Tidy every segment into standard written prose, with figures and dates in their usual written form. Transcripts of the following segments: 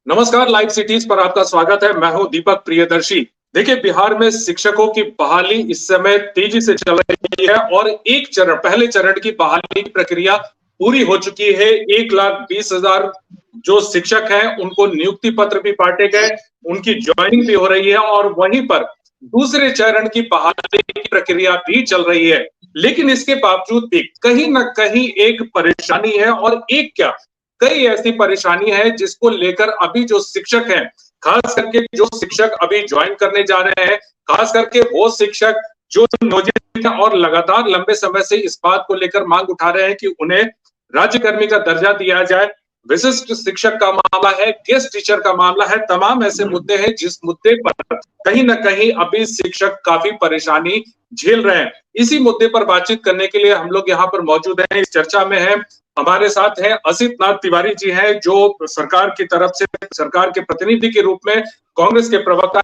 नमस्कार, live cities पर आपका स्वागत है। मैं हूं दीपक प्रियदर्शी। देखिए, बिहार में शिक्षकों की बहाली इस समय तेजी से चल रही है और पहले चरण की बहाली की प्रक्रिया पूरी हो चुकी है। 1,20,000 जो शिक्षक हैं उनको नियुक्ति पत्र भी बांटे गए, उनकी ज्वाइनिंग भी हो रही है और वहीं पर दूसरे चरण की बहाली की प्रक्रिया भी चल रही है। लेकिन इसके बावजूद भी कहीं ना कहीं एक परेशानी है, और एक क्या, कई ऐसी परेशानी है जिसको लेकर अभी जो शिक्षक हैं, खास करके जो शिक्षक अभी ज्वाइन करने जा रहे हैं, खास करके वो शिक्षक जो नियोजित और लगातार लंबे समय से इस बात को लेकर मांग उठा रहे हैं कि उन्हें राज्यकर्मी का दर्जा दिया जाए। विशिष्ट शिक्षक का मामला है, गेस्ट टीचर का मामला है, तमाम ऐसे मुद्दे हैं जिस मुद्दे पर कहीं ना कहीं अभी शिक्षक काफी परेशानी झेल रहे हैं। इसी मुद्दे पर बातचीत करने के लिए हम लोग यहाँ पर मौजूद हैं। इस चर्चा में है, हमारे साथ हैं असित नाथ तिवारी जी हैं, जो सरकार की तरफ से सरकार के प्रतिनिधि के रूप में कांग्रेस के प्रवक्ता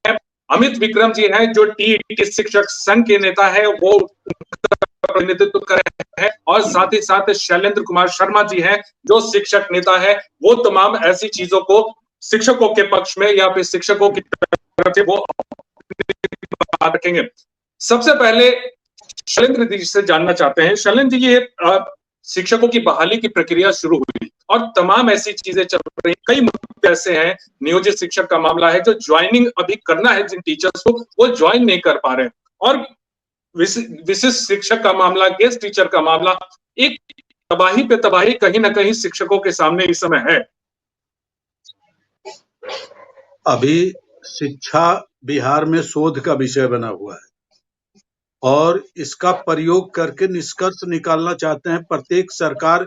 हैं। अमित विक्रम जी हैं, जो टीईटी शिक्षक संघ के नेता है, वो प्रतिनिधित्व कर रहे हैं। और साथ ही साथ शैलेंद्र कुमार शर्मा जी हैं, जो शिक्षक नेता है। वो तमाम ऐसी चीजों को शिक्षकों के पक्ष में या फिर शिक्षकों की तरफ से वो बात रखेंगे। सबसे पहले शैलेंद्र जी से जानना चाहते हैं। शैलेंद्र जी, ये शिक्षकों की बहाली की प्रक्रिया शुरू हुई और तमाम ऐसी चीजें चल रही, कई मुद्दे ऐसे हैं, नियोजित शिक्षक का मामला है, जो ज्वाइनिंग अभी करना है जिन टीचर्स को, वो ज्वाइन नहीं कर पा रहे हैं, और विशिष्ट शिक्षक का मामला, गेस्ट टीचर का मामला, एक तबाही पे तबाही कहीं ना कहीं शिक्षकों के सामने इस समय है। अभी शिक्षा बिहार में शोध का विषय बना हुआ है और इसका प्रयोग करके निष्कर्ष निकालना चाहते हैं। प्रत्येक सरकार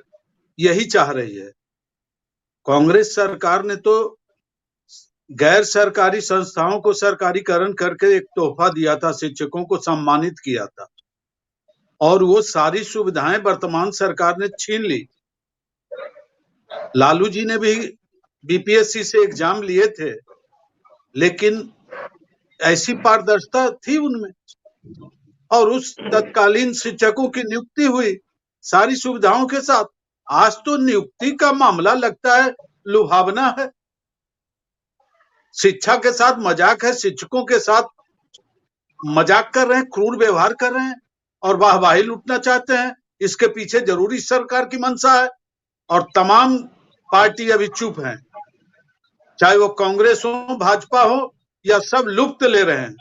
यही चाह रही है। कांग्रेस सरकार ने तो गैर सरकारी संस्थाओं को सरकारीकरण करके एक तोहफा दिया था, शिक्षकों को सम्मानित किया था, और वो सारी सुविधाएं वर्तमान सरकार ने छीन ली। लालू जी ने भी बीपीएससी से एग्जाम लिए थे, लेकिन ऐसी पारदर्शिता थी उनमें, और उस तत्कालीन शिक्षकों की नियुक्ति हुई सारी सुविधाओं के साथ। आज तो नियुक्ति का मामला लगता है लुभावना है, शिक्षा के साथ मजाक है, शिक्षकों के साथ मजाक कर रहे हैं, क्रूर व्यवहार कर रहे हैं और वाहवाही लूटना चाहते हैं। इसके पीछे जरूरी सरकार की मंशा है और तमाम पार्टी अभी चुप हैं, चाहे वो कांग्रेस हो, भाजपा हो, या सब लुप्त ले रहे हैं।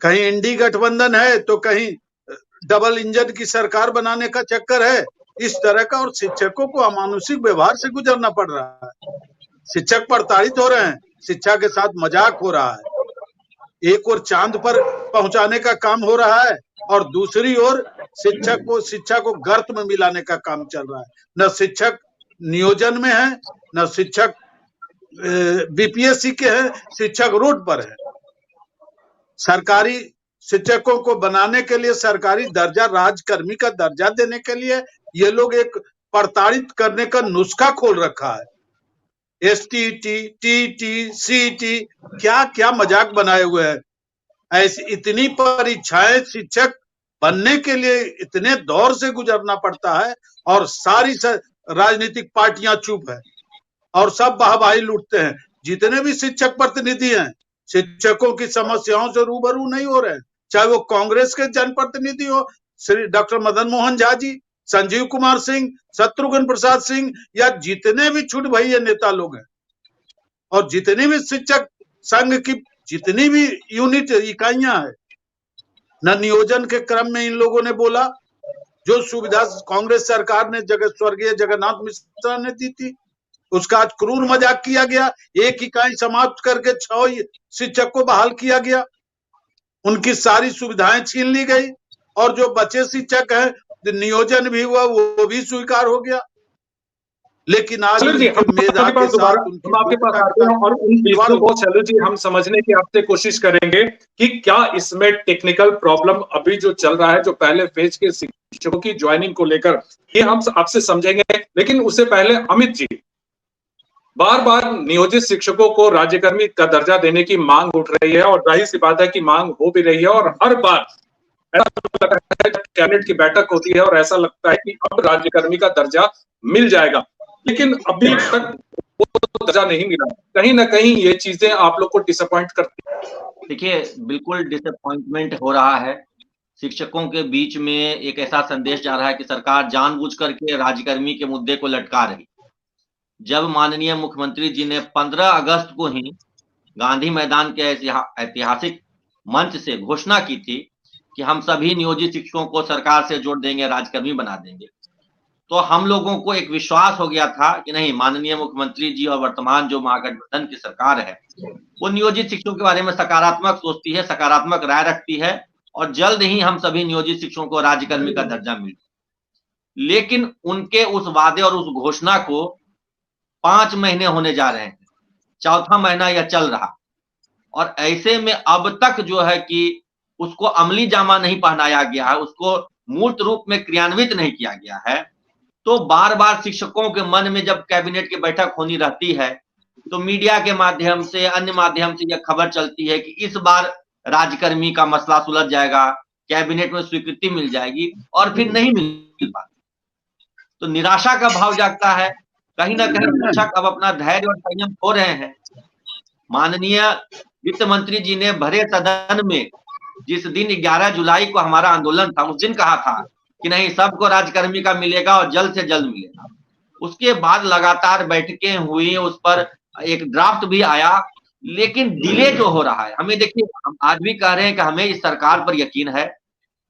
कहीं इंडी गठबंधन है तो कहीं डबल इंजन की सरकार बनाने का चक्कर है, इस तरह का। और शिक्षकों को अमानुषिक व्यवहार से गुजरना पड़ रहा है। शिक्षक प्रताड़ित हो रहे हैं, शिक्षा के साथ मजाक हो रहा है। एक और चांद पर पहुंचाने का काम हो रहा है और दूसरी ओर शिक्षा को गर्त में मिलाने का काम चल रहा है। न शिक्षक नियोजन में है, न शिक्षक बीपीएससी के हैं, शिक्षक रोड पर है। सरकारी शिक्षकों को बनाने के लिए, सरकारी दर्जा, राजकर्मी का दर्जा देने के लिए ये लोग एक प्रताड़ित करने का नुस्खा खोल रखा है। एसटीटी, टीटी, सीटी, क्या क्या मजाक बनाए हुए हैं। ऐसी इतनी परीक्षाएं शिक्षक बनने के लिए इतने दौर से गुजरना पड़ता है और सारी राजनीतिक पार्टियां चुप है और सब वाहवाही लूटते हैं। जितने भी शिक्षक प्रतिनिधि हैं, शिक्षकों की समस्याओं से रूबरू नहीं हो रहे हैं, चाहे वो कांग्रेस के जनप्रतिनिधि हो, श्री डॉक्टर मदन मोहन झा जी, संजीव कुमार सिंह, शत्रुघ्न प्रसाद सिंह, या जितने भी छुट भैया नेता लोग हैं, और जितनी भी शिक्षक संघ की जितनी भी यूनिट इकाइयां हैं, न नियोजन के क्रम में इन लोगों ने बोला। जो सुविधा कांग्रेस सरकार ने स्वर्गीय जगन्नाथ मिश्रा ने दी थी, उसका आज क्रूर मजाक किया गया। एक इकाई समाप्त करके 6 शिक्षक को बहाल किया गया, उनकी सारी सुविधाएं छीन ली गई, और जो बचे शिक्षक हैं, नियोजन भी हुआ, वो भी स्वीकार हो गया। लेकिन आज आपके पास आते हैं और उन विषयों को चलो जी हम समझने की आपसे कोशिश करेंगे कि क्या इसमें टेक्निकल प्रॉब्लम अभी जो चल रहा है, जो पहले फेज के शिक्षकों की ज्वाइनिंग को लेकर, ये हम आपसे समझेंगे। लेकिन उससे पहले अमित जी, बार बार नियोजित शिक्षकों को राज्यकर्मी का दर्जा देने की मांग उठ रही है, और जाहिर सी बात है कि मांग हो भी रही है, और हर बार ऐसा लगता है जब कैबिनेट की बैठक होती है और ऐसा लगता है कि अब राज्यकर्मी का दर्जा मिल जाएगा, लेकिन अभी तक वो दर्जा नहीं मिला। कहीं ना कहीं ये चीजें आप लोग को डिसअपॉइंट करती है। देखिए, बिल्कुल डिसअपॉइंटमेंट हो रहा है। शिक्षकों के बीच में एक ऐसा संदेश जा रहा है कि सरकार जानबूझ करके राज्यकर्मी के मुद्दे को लटका रही। जब माननीय मुख्यमंत्री जी ने 15 अगस्त को ही गांधी मैदान के ऐतिहासिक मंच से घोषणा की थी कि हम सभी नियोजित शिक्षकों को सरकार से जोड़ देंगे, राज्यकर्मी बना देंगे, तो हम लोगों को एक विश्वास हो गया था कि नहीं, माननीय मुख्यमंत्री जी और वर्तमान जो महागठबंधन की सरकार है वो नियोजित शिक्षकों के बारे में सकारात्मक सोचती है, सकारात्मक राय रखती है और जल्द ही हम सभी नियोजित शिक्षकों को राज्यकर्मी का दर्जा मिले। लेकिन उनके उस वादे और उस घोषणा को 5 महीने होने जा रहे हैं, चौथा महीना यह चल रहा, और ऐसे में अब तक जो है कि उसको अमली जामा नहीं पहनाया गया है, उसको मूर्त रूप में क्रियान्वित नहीं किया गया है। तो बार बार शिक्षकों के मन में जब कैबिनेट की बैठक होनी रहती है तो मीडिया के माध्यम से, अन्य माध्यम से यह खबर चलती है कि इस बार राज्यकर्मी का मसला सुलझ जाएगा, कैबिनेट में स्वीकृति मिल जाएगी, और फिर नहीं मिल पाती। तो निराशा का भाव जागता है। कहीं ना कहीं शिक्षक अब अपना धैर्य और संयम खो रहे हैं। माननीय वित्त मंत्री जी ने भरे सदन में जिस दिन 11 जुलाई को हमारा आंदोलन था, उस दिन कहा था कि नहीं, सबको राज्यकर्मी का मिलेगा और जल्द से जल्द मिलेगा। उसके बाद लगातार बैठकें हुई, उस पर एक ड्राफ्ट भी आया, लेकिन डिले जो हो रहा है, हमें देखिए, हम आज भी कह रहे हैं कि हमें इस सरकार पर यकीन है।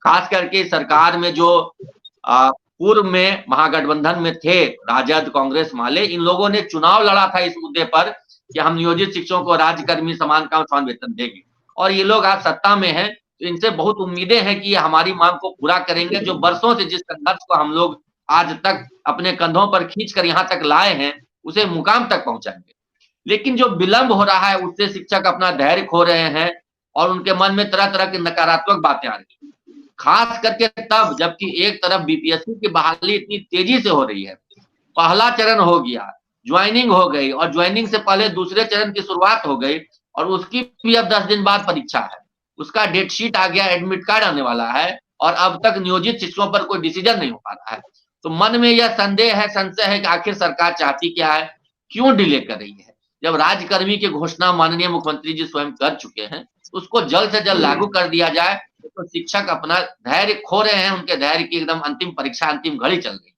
खास करके इस सरकार में जो पूर्व में महागठबंधन में थे, राजद, कांग्रेस वाले, इन लोगों ने चुनाव लड़ा था इस मुद्दे पर कि हम नियोजित शिक्षकों को राज्यकर्मी समान काम समान वेतन देंगे, और ये लोग आज सत्ता में हैं, तो इनसे बहुत उम्मीदें हैं कि ये हमारी मांग को पूरा करेंगे। जो बरसों से जिस संघर्ष को हम लोग आज तक अपने कंधों पर खींचकर यहाँ तक लाए हैं, उसे मुकाम तक पहुंचाएंगे। लेकिन जो विलंब हो रहा है उससे शिक्षक अपना धैर्य खो रहे हैं और उनके मन में तरह तरह की नकारात्मक बातें आ रही हैं। खास करके तब जबकि एक तरफ बीपीएससी की बहाली इतनी तेजी से हो रही है, पहला चरण हो गया, ज्वाइनिंग हो गई, और ज्वाइनिंग से पहले दूसरे चरण की शुरुआत हो गई, और उसकी भी अब 10 दिन बाद परीक्षा है, उसका डेट शीट आ गया, एडमिट कार्ड आने वाला है, और अब तक नियोजित शिक्षकों पर कोई डिसीजन नहीं हो पा रहा है। तो मन में यह संदेह है, संशय है कि आखिर सरकार चाहती क्या है, क्यों डिले कर रही है। जब राज्यकर्मी की घोषणा माननीय मुख्यमंत्री जी स्वयं कर चुके हैं, उसको जल्द से जल्द लागू कर दिया जाए। तो शिक्षक अपना धैर्य खो रहे हैं, उनके धैर्य की एकदम अंतिम परीक्षा, अंतिम घड़ी चल रही।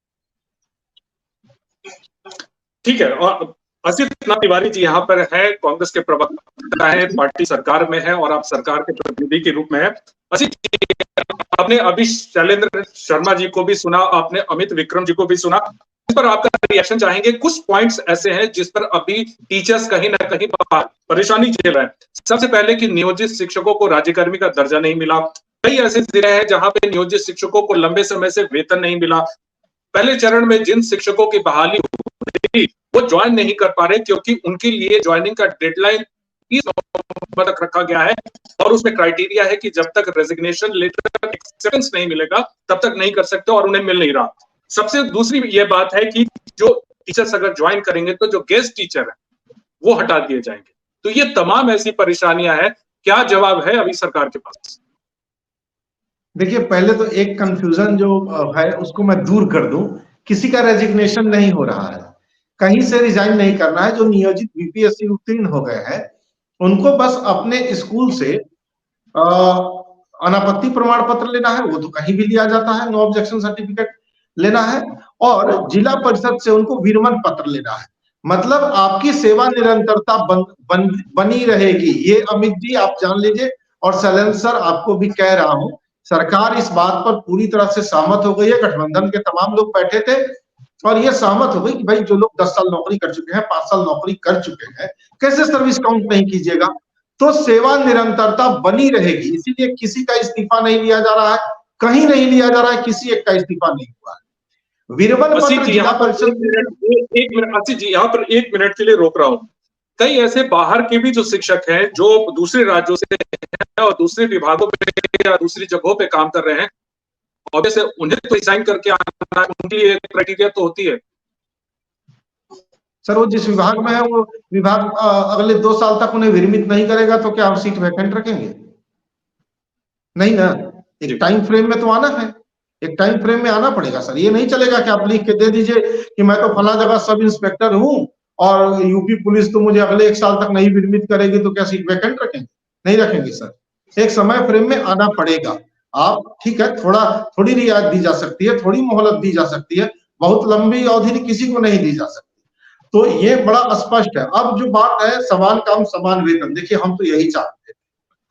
ठीक है, और असित तिवारी जी यहाँ पर है, कांग्रेस के प्रवक्ता है, पार्टी सरकार में है और आप सरकार के प्रतिनिधि के रूप में है। असित, आपने अभी शैलेंद्र शर्मा जी को भी सुना, आपने अमित विक्रम जी को भी सुना, इस पर आपका रिएक्शन चाहेंगे। कुछ पॉइंट्स ऐसे हैं जिस पर अभी टीचर्स कहीं ना कहीं परेशानी झेल रहे हैं। सबसे पहले कि नियोजित शिक्षकों को राज्यकर्मी का दर्जा नहीं मिला। कई ऐसे जिले हैं जहां पे नियोजित शिक्षकों को लंबे समय से वेतन नहीं मिला। पहले चरण में जिन शिक्षकों की बहाली हुई वो ज्वाइन नहीं कर पा रहे क्योंकि उनके लिए ज्वाइनिंग का डेडलाइन 30 नवंबर तक रखा गया है, और उसमें क्राइटेरिया है कि जब तक रेजिग्नेशन लेटर एक्सेप्टेंस नहीं मिलेगा तब तक नहीं कर सकते, और उन्हें मिल नहीं रहा। सबसे दूसरी ये बात है कि जो टीचर्स अगर ज्वाइन करेंगे तो जो गेस्ट टीचर है वो हटा दिए जाएंगे। तो ये तमाम ऐसी परेशानियां हैं। क्या जवाब है अभी सरकार के पास? देखिए, पहले तो एक कंफ्यूजन जो है उसको मैं दूर कर दूं। किसी का रेजिग्नेशन नहीं हो रहा है, कहीं से रिजाइन नहीं करना है। जो नियोजित बीपीएससी उत्तीर्ण हो गए हैं उनको बस अपने स्कूल से अनापत्ति प्रमाण पत्र लेना है, वो तो कहीं भी लिया जाता है, नो ऑब्जेक्शन सर्टिफिकेट लेना है, और जिला परिषद से उनको विरमण पत्र लेना है। मतलब आपकी सेवा निरंतरता बनी रहेगी। ये अमित जी आप जान लीजिए, और शैलेंद्र सर आपको भी कह रहा हूं, सरकार इस बात पर पूरी तरह से सहमत हो गई है। गठबंधन के तमाम लोग बैठे थे और ये सहमत हो गई कि भाई जो लोग 10 साल नौकरी कर चुके हैं, 5 साल नौकरी कर चुके हैं, कैसे सर्विस काउंट नहीं कीजिएगा। तो सेवा निरंतरता बनी रहेगी, इसीलिए किसी का इस्तीफा नहीं लिया जा रहा है, कहीं नहीं लिया जा रहा है, किसी एक का इस्तीफा नहीं हुआ है। विरमण पत्र जिला परिषद। एक मिनट आसिफ जी, यहाँ पर 1 मिनट के लिए रोक रहा हूँ। कई ऐसे बाहर के भी जो शिक्षक हैं जो दूसरे राज्यों से हैं और दूसरे विभागों में या दूसरी जगहों पे काम कर रहे हैं, ऑब्वियसली उन्हें तो रिजाइन करके आना है, उनके लिए क्राइटेरिया तो होती है। सर वो जिस विभाग में है वो विभाग अगले 2 साल तक उन्हें विरमित नहीं करेगा तो क्या हम सीट वैकेंट रखेंगे? नहीं ना, एक टाइम फ्रेम में तो आना है, एक टाइम फ्रेम में आना पड़ेगा सर। ये नहीं चलेगा कि आप लिख के दे दीजिए कि मैं तो फला जगह सब इंस्पेक्टर हूं और यूपी पुलिस तो मुझे अगले 1 साल तक नहीं विनियमित करेगी, तो क्या सीट वैकेंट रखेंगे? नहीं रखेंगे सर। एक समय फ्रेम में आना पड़ेगा। आप ठीक है, थोड़ी रियायत दी जा सकती है, थोड़ी मोहलत दी जा सकती है, बहुत लंबी अवधि किसी को नहीं दी जा सकती। तो ये बड़ा स्पष्ट है। अब जो बात है समान काम समान वेतन, देखिए हम तो यही चाहते थे,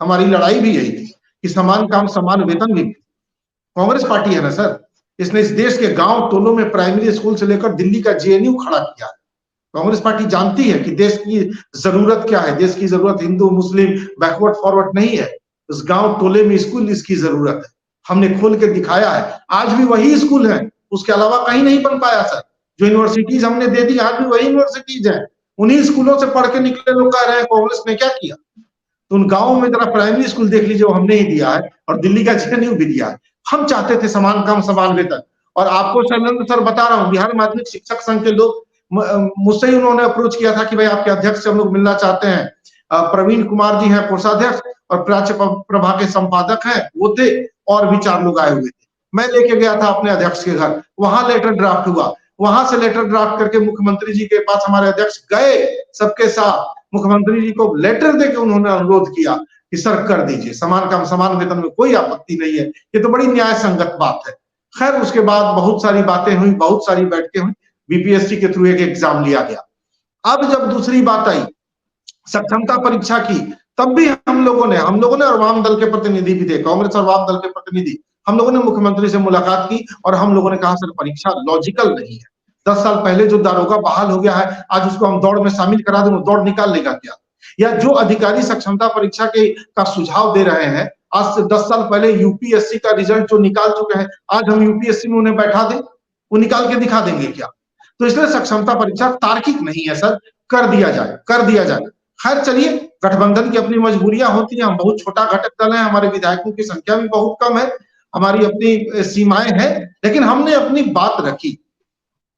हमारी लड़ाई भी यही थी कि समान काम समान वेतन भी। कांग्रेस पार्टी है ना सर, इसने इस देश के गांव टोलों में प्राइमरी स्कूल से लेकर दिल्ली का जेएनयू खड़ा किया है। कांग्रेस पार्टी जानती है कि देश की जरूरत क्या है। देश की जरूरत हिंदू मुस्लिम बैकवर्ड फॉरवर्ड नहीं है, उस गांव टोले में स्कूल इसकी जरूरत है। हमने खोल के दिखाया है, आज भी वही स्कूल है, उसके अलावा कहीं नहीं बन पाया सर। जो यूनिवर्सिटीज हमने दे दी, आज भी वही यूनिवर्सिटीज है, उन्हीं स्कूलों से पढ़ के निकले लोग कह रहे हैं कांग्रेस ने क्या किया। तो उन गांवों में जरा प्राइमरी स्कूल देख लीजिए, वो हमने ही दिया है, और दिल्ली का जेएनयू भी दिया है। हम चाहते थे समान काम समान वेतन। और आपको शैलेंद्र सर बता रहा हूँ, बिहार माध्यमिक शिक्षक संघ के लोग मुझसे ही उन्होंने अप्रोच किया था कि भाई आपके अध्यक्ष से हम लोग मिलना चाहते हैं। प्रवीण कुमार जी हैं कोषाध्यक्ष और प्राच्य प्रभा के संपादक हैं, वो थे, और भी 4 लोग आए हुए थे। मैं लेके गया था अपने अध्यक्ष के घर, वहां लेटर ड्राफ्ट हुआ, वहां से लेटर ड्राफ्ट करके मुख्यमंत्री जी के पास हमारे अध्यक्ष गए, सबके साथ मुख्यमंत्री जी को लेटर देकर उन्होंने अनुरोध किया कि सर कर दीजिए, समान काम समान वेतन में कोई आपत्ति नहीं है, ये तो बड़ी न्याय संगत बात है। खैर उसके बाद बहुत सारी बातें हुई, बहुत सारी बैठकें हुई, बीपीएससी के थ्रू एक एग्जाम लिया गया। अब जब दूसरी बात आई सक्षमता परीक्षा की, तब भी हम लोगों ने और वाम दल के प्रतिनिधि भी थे, कांग्रेस और वाम दल के प्रतिनिधि, हम लोगों ने मुख्यमंत्री से मुलाकात की और हम लोगों ने कहा सर परीक्षा लॉजिकल नहीं है। 10 साल पहले जो दारोगा बहाल हो गया है, आज उसको हम दौड़ में शामिल करा दें, वो दौड़ निकाल लेगा क्या? या जो अधिकारी सक्षमता परीक्षा का सुझाव दे रहे हैं, आज से 10 साल पहले यूपीएससी का रिजल्ट जो निकाल चुके हैं, आज हम यूपीएससी में उन्हें बैठा दें, वो निकाल के दिखा देंगे क्या? तो इसलिए सक्षमता परीक्षा तार्किक नहीं है सर, कर दिया जाए। खैर चलिए, गठबंधन की अपनी मजबूरियां होती हैं, हम बहुत छोटा घटक दल है, हमारे विधायकों की संख्या भी बहुत कम है, हमारी अपनी सीमाएं हैं, लेकिन हमने अपनी बात रखी।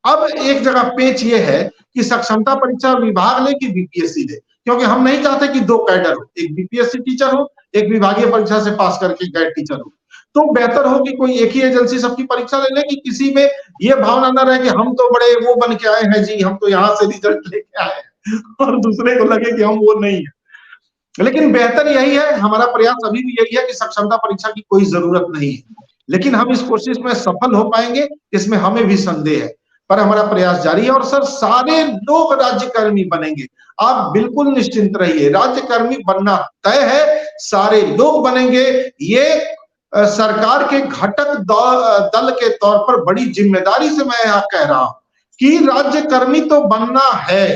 अब एक जगह पेच ये है कि सक्षमता परीक्षा विभाग ले कि बीपीएससी दे, क्योंकि हम नहीं चाहते कि 2 कैडर हो, एक बीपीएससी टीचर हो, एक विभागीय परीक्षा से पास करके गए टीचर हो। तो बेहतर हो कि कोई एक ही एजेंसी सबकी परीक्षा ले ले, कि किसी में ये भावना न रहे कि हम तो बड़े वो बन के आए हैं जी, हम तो यहाँ से रिजल्ट लेके आए हैं, और दूसरे को लगे कि हम वो नहीं है। लेकिन बेहतर यही है, हमारा प्रयास अभी भी यही है कि सक्षमता परीक्षा की कोई जरूरत नहीं है, लेकिन हम इस कोशिश में सफल हो पाएंगे इसमें हमें भी संदेह है, पर हमारा प्रयास जारी है। और सर सारे लोग राज्यकर्मी बनेंगे, आप बिल्कुल निश्चिंत रहिए, राज्यकर्मी बनना तय है, सारे लोग बनेंगे। ये सरकार के घटक दल के तौर पर बड़ी जिम्मेदारी से मैं यहाँ कह रहा हूं कि राज्यकर्मी तो बनना है,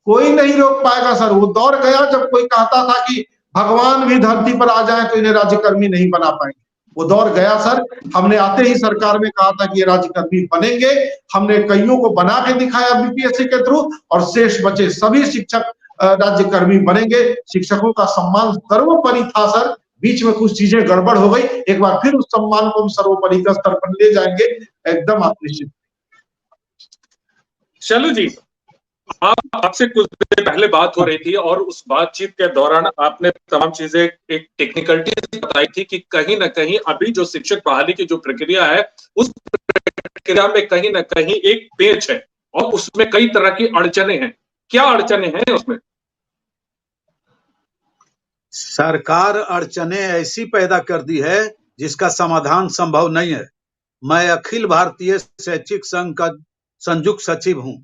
कोई नहीं रोक पाएगा सर। वो दौर गया जब कोई कहता था कि भगवान भी धरती पर आ जाए तो इन्हें राज्यकर्मी नहीं बना पाएंगे, वो दौर गया सर। हमने आते ही सरकार में कहा था कि ये राज्यकर्मी बनेंगे, हमने कईयों को बना के दिखाया बीपीएससी के थ्रू, और शेष बचे सभी शिक्षक राज्यकर्मी बनेंगे। शिक्षकों का सम्मान सर्वोपरि था सर, बीच में कुछ चीजें गड़बड़ हो गई, एक बार फिर उस सम्मान को हम सर्वोपरि का स्तर पर ले जाएंगे, एकदम आप निश्चित। शैलू जी, आपसे कुछ देर पहले बात हो रही थी और उस बातचीत के दौरान आपने तमाम चीजें एक टेक्निकलिटी बताई थी कि कहीं ना कहीं अभी जो शिक्षक बहाली की जो प्रक्रिया है, उस प्रक्रिया में कहीं ना कहीं एक पेच है और उसमें कई तरह की अड़चने हैं। क्या अड़चने हैं उसमें? सरकार अड़चने ऐसी पैदा कर दी है जिसका समाधान संभव नहीं है। मैं अखिल भारतीय शैक्षिक संघ का संयुक्त सचिव हूं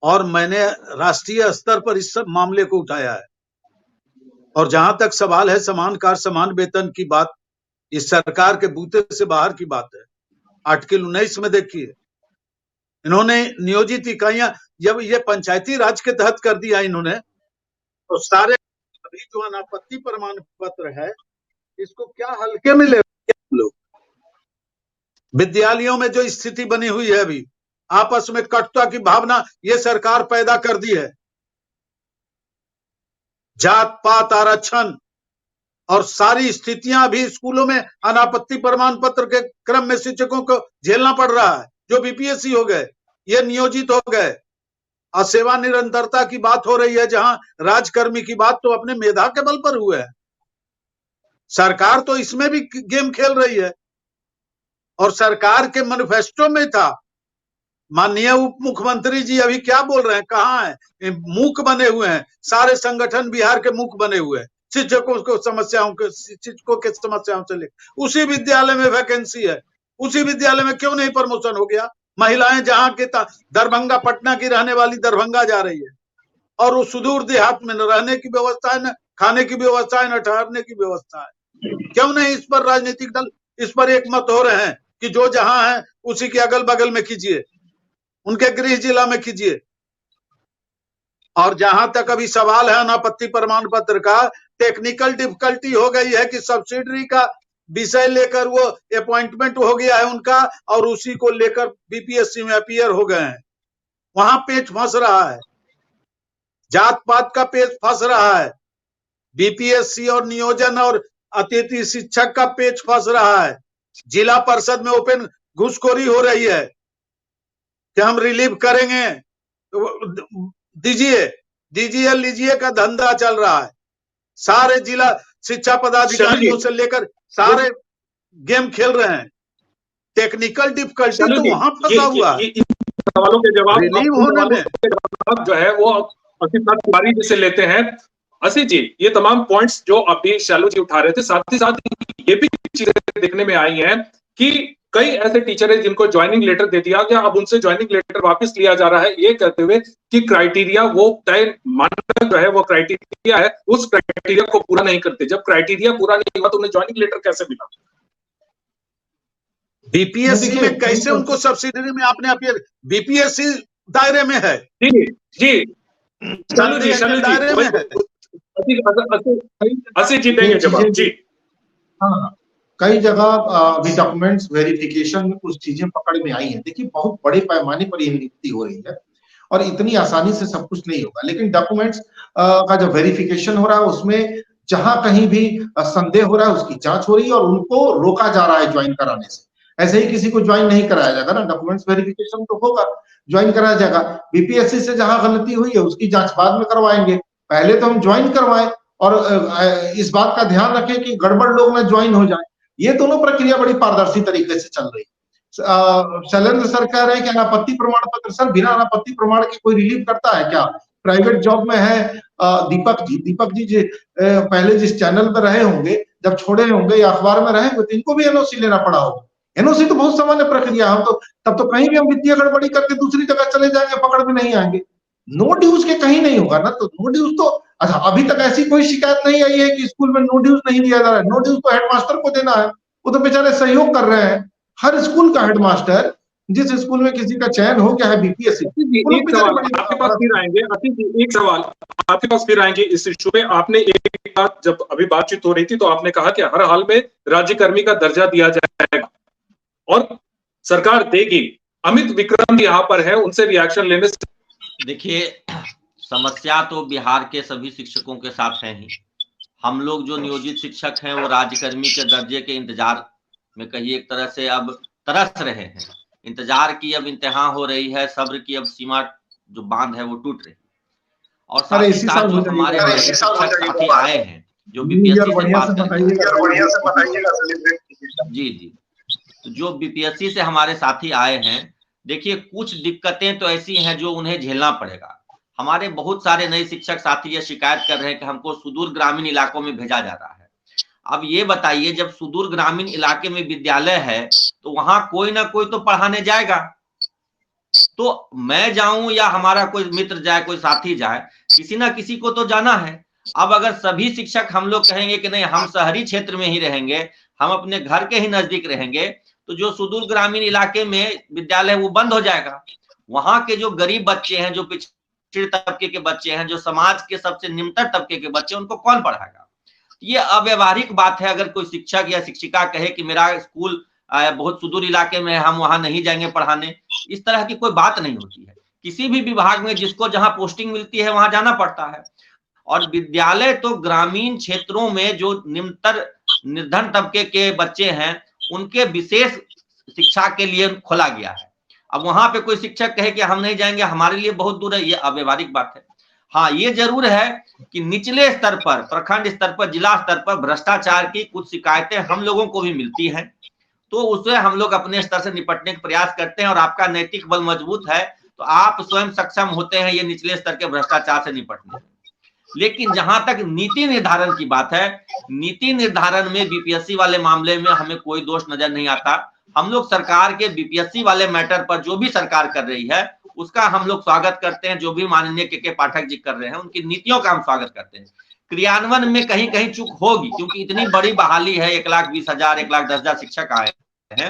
और मैंने राष्ट्रीय स्तर पर इस सब मामले को उठाया है। और जहां तक सवाल है समान कार्य समान वेतन की बात, इस सरकार के बूते से बाहर की बात है। आर्टिकल 19 में देखिए, इन्होंने नियोजित इकाइयां जब ये पंचायती राज के तहत कर दिया इन्होंने, तो सारे अभी जो अनापत्ति प्रमाण पत्र है इसको क्या हल्के में ले लोग। विद्यालयों में जो स्थिति बनी हुई है अभी, आपस में कटुता की भावना ये सरकार पैदा कर दी है। जात पात आरक्षण और सारी स्थितियां भी स्कूलों में अनापत्ति प्रमाण पत्र के क्रम में शिक्षकों को झेलना पड़ रहा है। जो बीपीएससी हो गए, ये नियोजित हो गए, और सेवा निरंतरता की बात हो रही है, जहां राजकर्मी की बात तो अपने मेधा के बल पर हुआ है। सरकार तो इसमें भी गेम खेल रही है। और सरकार के मैनिफेस्टो में था माननीय उप मुख्यमंत्री जी अभी क्या बोल रहे हैं, कहाँ है? मूक बने हुए हैं, सारे संगठन बिहार के मूक बने हुए हैं शिक्षकों के समस्याओं से लेकर। उसी विद्यालय में वैकेंसी है, उसी विद्यालय में क्यों नहीं प्रमोशन हो गया? महिलाएं जहाँ के दरभंगा, पटना की रहने वाली दरभंगा जा रही है, और वो सुदूर देहात में न रहने की व्यवस्था है, न खाने की व्यवस्था है, न ठहरने की व्यवस्था है। क्यों नहीं इस पर राजनीतिक दल इस पर एक मत हो रहे हैं कि जो जहां है उसी के अगल बगल में कीजिए, उनके गृह जिला में कीजिए। और जहां तक अभी सवाल है अनापत्ति प्रमाण पत्र का, टेक्निकल डिफिकल्टी हो गई है कि सब्सिडरी का विषय लेकर वो अपॉइंटमेंट हो गया है उनका, और उसी को लेकर बीपीएससी में अपीयर हो गए हैं। वहां पेच फंस रहा है, जात पात का पेच फंस रहा है, बीपीएससी और नियोजन और अतिथि शिक्षक का पेच फंस रहा है। जिला परिषद में ओपन घुसखोरी हो रही है कि हम रिलीव करेंगे, दीजिए दीजिए लीजिए का धंधा चल रहा है। सारे जिला शिक्षा पदाधिकारियों से लेकर सारे गेम खेल रहे हैं। टेक्निकल डिफिकल्टी तो वहां फंसा हुआ है। सवालों के जवाब रिलीव होने में जो है वो असित नाथ तिवारी जी से लेते हैं। असित जी, ये तमाम पॉइंट्स जो अभी शालू जी उठा रहे थे, साथ ही साथ ये भी चीजें देखने में आई हैं कि कई ऐसे टीचर हैं जिनको ज्वाइनिंग लेटर दे दिया गया, अब उनसे ज्वाइनिंग लेटर वापस लिया जा रहा है, ये कहते हुए कि क्राइटेरिया वो तय मानक जो है वो क्राइटेरिया है, उस क्राइटेरिया को पूरा नहीं करते। जब क्राइटेरिया पूरा नहीं हुआ तो उन्हें ज्वाइनिंग लेटर कैसे मिला? बीपीएससी में कैसे उनको सब्सिडी में आपने अपीयर, बीपीएससी दायरे में है जी जी शालू जी दायरे में है। असित जी देंगे जवाब जी। हाँ, कई जगह अभी डॉक्यूमेंट्स वेरिफिकेशन में कुछ चीजें पकड़ में आई हैं। देखिए, बहुत बड़े पैमाने पर ये नियुक्ति हो रही है और इतनी आसानी से सब कुछ नहीं होगा, लेकिन डॉक्यूमेंट्स का जो वेरिफिकेशन हो रहा है उसमें जहां कहीं भी संदेह हो रहा है उसकी जांच हो रही है और उनको रोका जा रहा है ज्वाइन कराने से। ऐसे ही किसी को ज्वाइन नहीं कराया जाएगा ना, डॉक्यूमेंट्स वेरिफिकेशन तो होगा, ज्वाइन कराया जाएगा। बीपीएससी से जहां गलती हुई है उसकी जांच बाद में करवाएंगे, पहले तो हम ज्वाइन करवाएं और इस बात का ध्यान रखें कि गड़बड़ लोग ना ज्वाइन हो जाए। ये दोनों प्रक्रिया बड़ी पारदर्शी तरीके से चल रही है। शैलेंद्र सर कह रहे हैं कि अनापत्ति प्रमाण पत्र, सर बिना अनापत्ति प्रमाण के कोई रिलीव करता है क्या? प्राइवेट जॉब में है दीपक जी पहले जिस चैनल पर रहे होंगे, जब छोड़े होंगे या अखबार में रहेंगे तो इनको भी एनओसी लेना पड़ा होगा। एनओसी तो बहुत सामान्य प्रक्रिया है, तो तब तो कहीं भी हम वित्तीय गड़बड़ी करके दूसरी जगह चले जाएंगे, पकड़ में नहीं आएंगे। नो ड्यूज के कहीं नहीं होगा ना, तो नो ड्यूज तो अच्छा अभी तक ऐसी कोई शिकायत नहीं आई है कि स्कूल में नो ड्यूज नहीं दिया जा रहा है। नो ड्यूज तो हेडमास्टर को देना है, वो तो बेचारे सहयोग कर रहे हैं। हर स्कूल का हेडमास्टर, जिस स्कूल में किसी का चयन हो गया है बीपीएससी, आपके पास फिर आएंगे। एक सवाल आपके पास फिर आएंगे इस इशू में। आपने एक बात जब अभी बातचीत हो रही थी तो आपने कहा कि हर हाल में राज्यकर्मी का दर्जा दिया जाएगा और सरकार देगी। अमित विक्रम यहाँ पर है, उनसे रिएक्शन लेने से। देखिए, समस्या तो बिहार के सभी शिक्षकों के साथ है ही। हम लोग जो नियोजित शिक्षक हैं वो राज्यकर्मी के दर्जे के इंतजार में कहिए एक तरह से अब तरस रहे हैं। इंतजार की अब इंतहा हो रही है, सब्र की अब सीमा जो बांध है वो टूट रही। और साथ ही साथ जो हमारे शिक्षक साथी आए हैं जो बीपीएससी से बात जी तो जो बीपीएससी से हमारे साथी आए हैं, देखिए कुछ दिक्कतें तो ऐसी हैं जो उन्हें झेलना पड़ेगा। हमारे बहुत सारे नए शिक्षक साथी ये शिकायत कर रहे हैं कि हमको सुदूर ग्रामीण इलाकों में भेजा जा रहा है। अब ये बताइए, जब सुदूर ग्रामीण इलाके में विद्यालय है तो वहां कोई ना कोई तो पढ़ाने जाएगा। तो मैं जाऊं या हमारा कोई मित्र जाए, कोई साथी जाए, किसी ना किसी को तो जाना है। अब अगर सभी शिक्षक हम लोग कहेंगे कि नहीं हम शहरी क्षेत्र में ही रहेंगे, हम अपने घर के ही नजदीक रहेंगे, तो जो सुदूर ग्रामीण इलाके में विद्यालय वो बंद हो जाएगा। वहां के जो गरीब बच्चे हैं, जो पिछड़े तबके के बच्चे हैं, जो समाज के सबसे निम्नतर तबके के बच्चे, उनको कौन पढ़ाएगा? ये अव्यवहारिक बात है। अगर कोई शिक्षक या शिक्षिका कहे कि मेरा स्कूल बहुत सुदूर इलाके में है, हम वहां नहीं जाएंगे पढ़ाने, इस तरह की कोई बात नहीं होती है। किसी भी विभाग में जिसको जहां पोस्टिंग मिलती है वहां जाना पड़ता है। और विद्यालय तो ग्रामीण क्षेत्रों में जो निम्नतर निर्धन तबके के बच्चे हैं उनके विशेष शिक्षा के लिए खोला गया है। अब वहां पे कोई शिक्षक कहे कि हम नहीं जाएंगे, हमारे लिए बहुत दूर है, ये अव्यवहारिक बात है। हाँ, ये जरूर है कि निचले स्तर पर, प्रखंड स्तर पर, जिला स्तर पर भ्रष्टाचार की कुछ शिकायतें हम लोगों को भी मिलती हैं। तो उससे हम लोग अपने स्तर से निपटने का प्रयास करते हैं। और आपका नैतिक बल मजबूत है तो आप स्वयं सक्षम होते हैं ये निचले स्तर के भ्रष्टाचार से निपटने में। लेकिन जहां तक नीति निर्धारण की बात है, नीति निर्धारण में बीपीएससी वाले मामले में हमें कोई दोष नजर नहीं आता। हम लोग सरकार के बीपीएससी वाले मैटर पर जो भी सरकार कर रही है उसका हम लोग स्वागत करते हैं। जो भी माननीय के पाठक जी कर रहे हैं उनकी नीतियों का हम स्वागत करते हैं। क्रियान्वयन में कहीं कहीं चूक होगी, क्योंकि इतनी बड़ी बहाली है, 1,20,000 1,10,000 शिक्षक आए हैं,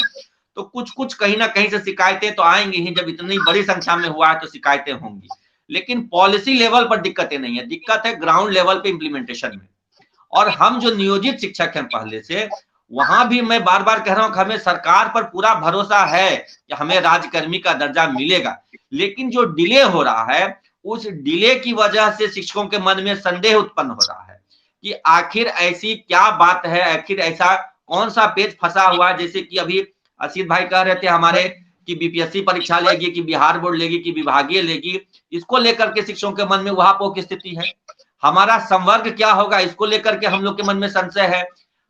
तो कुछ कहीं ना कहीं से शिकायतें तो आएंगी ही। जब इतनी बड़ी संख्या में हुआ है तो शिकायतें होंगी, लेकिन पॉलिसी लेवल पर दिक्कतें नहीं है। दिक्कत है ग्राउंड लेवल पे इम्प्लीमेंटेशन में। और हम जो नियोजित शिक्षक हैं पहले से, वहां भी मैं बार बार कह रहा हूं कि हमें सरकार पर पूरा भरोसा है कि हमें राज्यकर्मी का दर्जा मिलेगा। लेकिन जो डिले हो रहा है, उस डिले की वजह से शिक्षकों के मन में संदेह उत्पन्न हो रहा है कि आखिर ऐसी क्या बात है, आखिर ऐसा कौन सा पेज फंसा हुआ है। जैसे कि अभी असीत भाई कह रहे थे हमारे कि बीपीएससी परीक्षा लेगी कि बिहार बोर्ड लेगी कि विभागीय लेगी, इसको लेकर के शिक्षकों के मन में वहां की स्थिति है। हमारा संवर्ग क्या होगा इसको लेकर के हम लोग के मन में संशय है।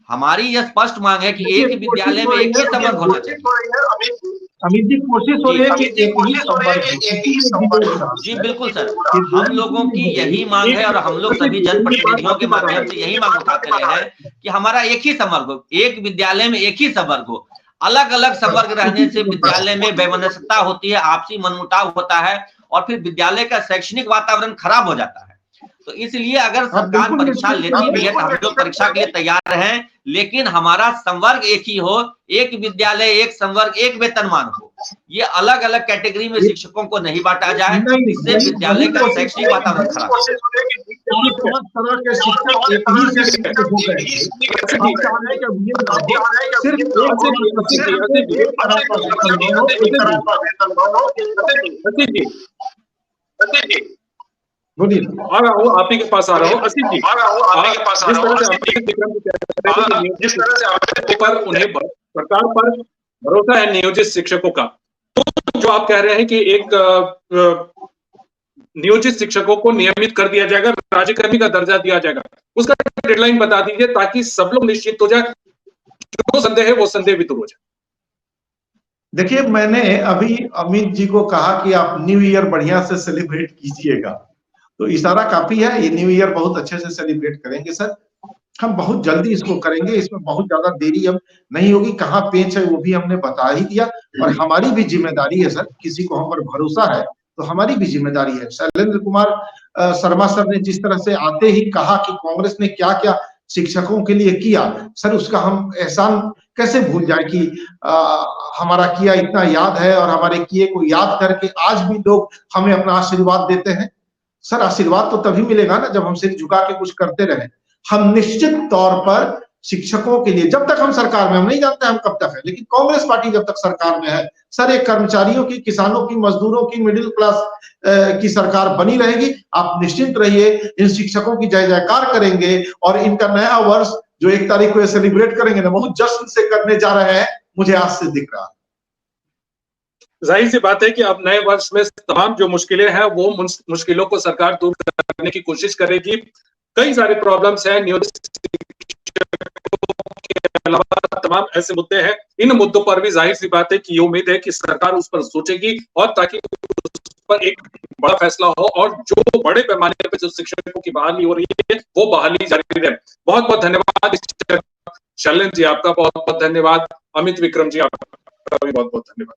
हमारी यह स्पष्ट मांग है कि एक ही विद्यालय में एक ही संवर्ग होना चाहिए। अमित जी, कोशिश हो रही है कि एक ही संवर्ग। जी बिल्कुल सर, हम लोगों की यही मांग है और हम लोग सभी जनप्रतिनिधियों के माध्यम से यही मांग उठाते रहे हैं कि हमारा एक ही संवर्ग हो, एक विद्यालय में एक ही संवर्ग हो। अलग अलग संवर्ग रहने से विद्यालय में वैमनस्यता होती है, आपसी मनमुटाव होता है और फिर विद्यालय का शैक्षणिक वातावरण खराब हो जाता है। तो इसलिए अगर सरकार परीक्षा लेती भी है तो हम लोग परीक्षा के लिए तैयार हैं, लेकिन हमारा संवर्ग एक ही हो, एक विद्यालय एक संवर्ग एक वेतनमान हो। ये अलग अलग कैटेगरी में शिक्षकों को नहीं बांटा जाए, इससे विद्यालय का शैक्षणिक वातावरण खराब बोलिए। आ रहा हूँ, आप ही के पास आ रहा हूँ। असीम जी, जिस तरह से पर उन्हें सरकार पर भरोसा है नियोजित शिक्षकों का, तो जो आप कह रहे हैं कि एक नियोजित शिक्षकों को नियमित कर दिया जाएगा, राज्यकर्मी का दर्जा दिया जाएगा, उसका डेडलाइन बता दीजिए ताकि सब लोग निश्चित हो जाए, जो संदेह है वो संदेह भी दूर हो जाए। देखिए, मैंने अभी अमित जी को कहा कि आप न्यू ईयर बढ़िया से सेलिब्रेट कीजिएगा, तो इशारा काफी है। ये न्यू ईयर बहुत अच्छे से सेलिब्रेट करेंगे सर, हम बहुत जल्दी इसको करेंगे, इसमें बहुत ज्यादा देरी अब नहीं होगी। कहाँ पेच है वो भी हमने बता ही दिया और हमारी भी जिम्मेदारी है सर, किसी को हम पर भरोसा है तो हमारी भी जिम्मेदारी है। शैलेंद्र कुमार शर्मा सर ने जिस तरह से आते ही कहा कि कांग्रेस ने क्या क्या शिक्षकों के लिए किया, सर उसका हम एहसान कैसे भूल जाए कि हमारा किया इतना याद है और हमारे किए को याद करके आज भी लोग हमें अपना आशीर्वाद देते हैं। सर आशीर्वाद तो तभी मिलेगा ना जब हम सिर झुका के कुछ करते रहे। हम निश्चित तौर पर शिक्षकों के लिए, जब तक हम सरकार में, हम नहीं जानते हम कब तक है, लेकिन कांग्रेस पार्टी जब तक सरकार में है सर, एक कर्मचारियों की, किसानों की, मजदूरों की, मिडिल क्लास की सरकार बनी रहेगी। आप निश्चिंत रहिए, इन शिक्षकों की जय जयकार करेंगे और इनका नया वर्ष जो 1 तारीख को सेलिब्रेट करेंगे ना, बहुत जश्न से करने जा रहे हैं, मुझे आज से दिख रहा है। जाहिर सी बात है कि अब नए वर्ष में तमाम जो मुश्किलें हैं वो मुश्किलों को सरकार दूर करने की कोशिश करेगी। कई सारे प्रॉब्लम्स हैं, नियोजित के अलावा तमाम ऐसे मुद्दे हैं, इन मुद्दों पर भी जाहिर सी बात है कि ये उम्मीद है कि सरकार उस पर सोचेगी और ताकि उस पर एक बड़ा फैसला हो और जो बड़े पैमाने पर जो शिक्षकों की बहाली हो रही है वो बहाली जारी रहे। बहुत बहुत धन्यवाद शैलेंद्र जी, आपका बहुत बहुत धन्यवाद। अमित विक्रम जी, आपका भी बहुत बहुत धन्यवाद।